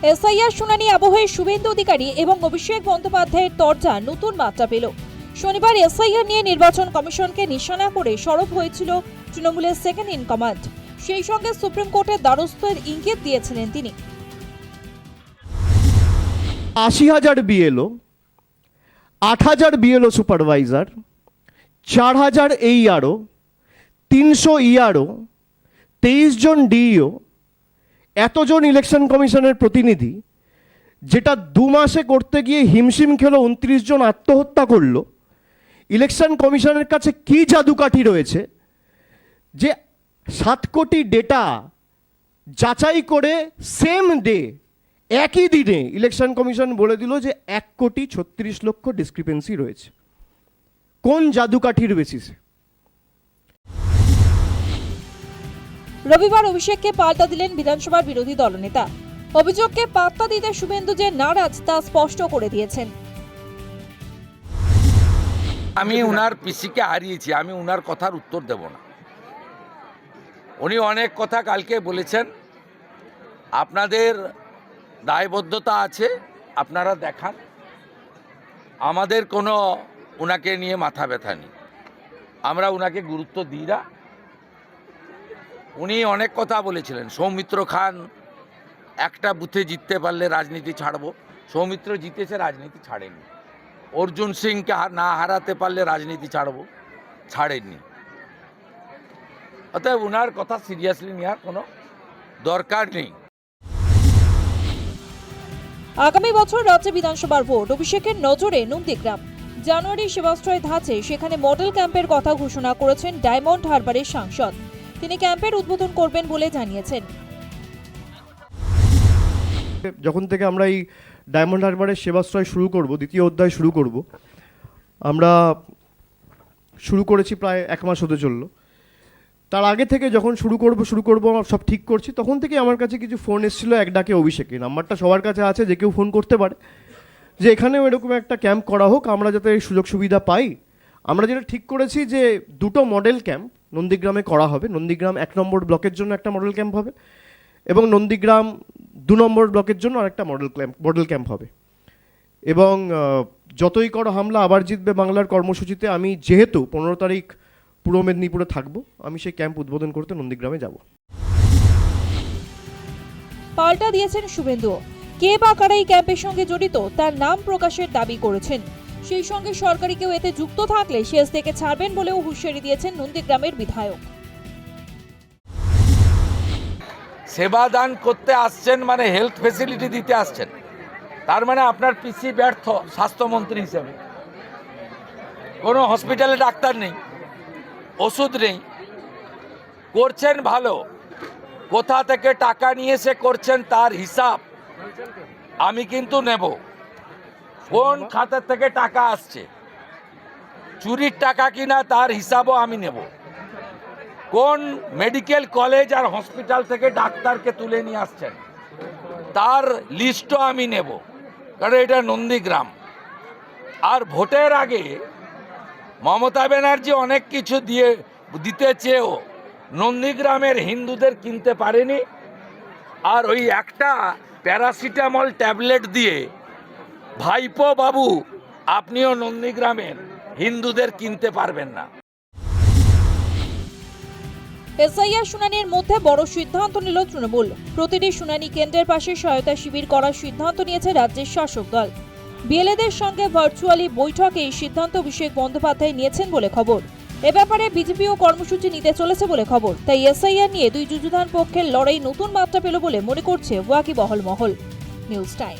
SIR শুনানি আবহে শুভেন্দু অধিকারী এবং অভিষেক বন্দ্যোপাধ্যায়ের তরজা নতুন মাত্রা পেল। শনিবার এসআইআর নিয়ে নির্বাচন কমিশনকে নিশানা করে সরব হয়েছিল তৃণমূলের সেকেন্ড ইন কমান্ড। সেই সঙ্গে সুপ্রিম কোর্টের দ্বারস্থের ইঙ্গিত দিয়েছিলেন তিনি। 80,000 বিএলও, 8,000 বিএলও সুপারভাইজার, 4,000 এইআরও, 300 ইআরও, 23 জন ডিইও, এতজন ইলেকশন কমিশনের প্রতিনিধি, যেটা 2 মাসে করতে গিয়ে হিমশিম খেলো 29 জন আত্মহত্যা করলো। ইলেকশন কমিশনের কাছে কি জাদুকাঠি রয়েছে যে 7 কোটি ডেটা যাচাই করে সেম ডে, একই দিনে ইলেকশন কমিশন বলে দিল যে 1,36,00,000 ডিসক্রিপেন্সি রয়েছে। কোন জাদুকাঠির বেসিসে? রবিবার অভিষেককে পাল্টা দিলেন বিধানসভার বিরোধী দলনেতা। অভিযোগকে পাত্তা দিতে শুভেন্দু যে নারাজ তা স্পষ্ট করে দিয়েছেন। আমি উনার পিসিকে হারিয়েছি, আমি উনার কথার উত্তর দেব না। উনি অনেক কথা কালকে বলেছেন, আপনাদের দায়বদ্ধতা আছে, আপনারা দেখান। আমাদের কোনো উনাকে নিয়ে মাথা ব্যথা নেই, আমরা উনাকে গুরুত্ব দিই না। উনি অনেক কথা বলেছিলেন, সৌমিত্র খান একটা বুথে জিততে পারলে রাজনীতি ছাড়বো। সৌমিত্র জিতেছে, রাজনীতি ছাড়েনি। অর্জুন সিংকে না হারাতে পারলে রাজনীতি ছাড়বো, ছাড়েননি। অতএব উনার কথা সিরিয়াসলি নেওয়ার কোনো দরকার নেই। আগামী বছর রাজ্য বিধানসভার ভোট, অভিষেকের নজরে নন্দীগ্রাম। জানুয়ারি সেবাশ্রয় ধাঁচে সেখানে মডেল ক্যাম্পের কথা ঘোষণা করেছেন ডায়মন্ড হারবারের সাংসদ। তিনি ক্যাম্পের উদ্বোধন করবেন বলে জানিয়েছেন। যখন থেকে আমরা এই ডায়মন্ড হারবারের সেবাশ্রয় শুরু করব, দ্বিতীয় অধ্যায় শুরু করব, আমরা শুরু করেছি প্রায় 1 মাস হতে চলল। তার আগে থেকে যখন শুরু করব সব ঠিক করছি, তখন থেকে আমার কাছে কিছু ফোন এসেছিলো এক ডাকে অভিষেকের। নাম্বারটা সবার কাছে আছে, যে কেউ ফোন করতে পারে, যে এখানেও এরকম একটা ক্যাম্প করা হোক, আমরা যাতে এই সুযোগ সুবিধা পাই। আমরা যেটা ঠিক করেছি যে 2টো মডেল ক্যাম্প নন্দীগ্রামে করা হবে। নন্দীগ্রাম 1 নম্বর ব্লকের জন্য একটা মডেল ক্যাম্প হবে, এবং নন্দীগ্রাম 2 নম্বর ব্লকের জন্য আরেকটা মডেল ক্যাম্প হবে। এবং যতই করো হামলা আবার জিতবে বাংলার কর্মসূচিতে আমি যেহেতু 15 তারিখ পূর্ব মেদিনীপুরে থাকবো, আমি সেই ক্যাম্প উদ্বোধন করতে নন্দীগ্রামে যাব। পাল্টা দিয়েছেন শুভেন্দু। কে বা কারা এই ক্যাম্পের সঙ্গে জড়িত তার নাম প্রকাশের দাবি করেছেন। সেই সঙ্গে সরকারি কেউ এতে যুক্ত থাকলে শেষ থেকে ছাড়বেন বলেও হুঁশিয়ারি দিয়েছেন নন্দীগ্রামের বিধায়ক। সেবা দান করতে আসছেন মানে হেলথ ফেসিলিটি দিতে আসছেন, তার মানে আপনার পিসি ব্যর্থ স্বাস্থ্যমন্ত্রী হিসেবে। কোনো হসপিটালে ডাক্তার নেই, ওষুধ নেই, করছেন ভালো, কোথা থেকে টাকা নিয়ে এসে করছেন তার হিসাব আমি কিন্তু নেব। কোন খাতা থেকে টাকা আসছে, চুরির টাকা কিনা তার হিসাবও আমি নেব। কোন মেডিকেল কলেজ আর হসপিটাল থেকে ডাক্তারকে তুলে নিয়ে আসছেন তার লিস্টও আমি নেব, কারণ এটা নন্দীগ্রাম। আর ভোটের আগে মমতা ব্যানার্জি অনেক কিছু দিতে চেয়েও নন্দীগ্রামের হিন্দুদের কিনতে পারেনি। আর ওই একটা প্যারাসিটামল ট্যাবলেট দিয়ে ভাইপো বাবু আপনিও নন্দীগ্রামের হিন্দুদের কিনতে পারবেন না। এসআইআর শুনানির মধ্যে বড় সিদ্ধান্ত নিল তৃণমূল। প্রতিটি শুনানি কেন্দ্রের পাশে সহায়তা শিবির করার সিদ্ধান্ত নিয়েছে রাজ্যের শাসক দল। বিএলএদের সঙ্গে ভার্চুয়ালি বৈঠকে এই সিদ্ধান্ত অভিষেক বন্দ্যোপাধ্যায় নিয়েছেন বলে খবর। এ ব্যাপারে বিজেপিও কর্মসূচি নিতে চলেছে বলে খবর। তাই এসআইআর নিয়ে দুই যুযুধান পক্ষের লড়াই নতুন মাত্রা পেল বলে মনে করছে ওয়াকিবহাল মহল। News time.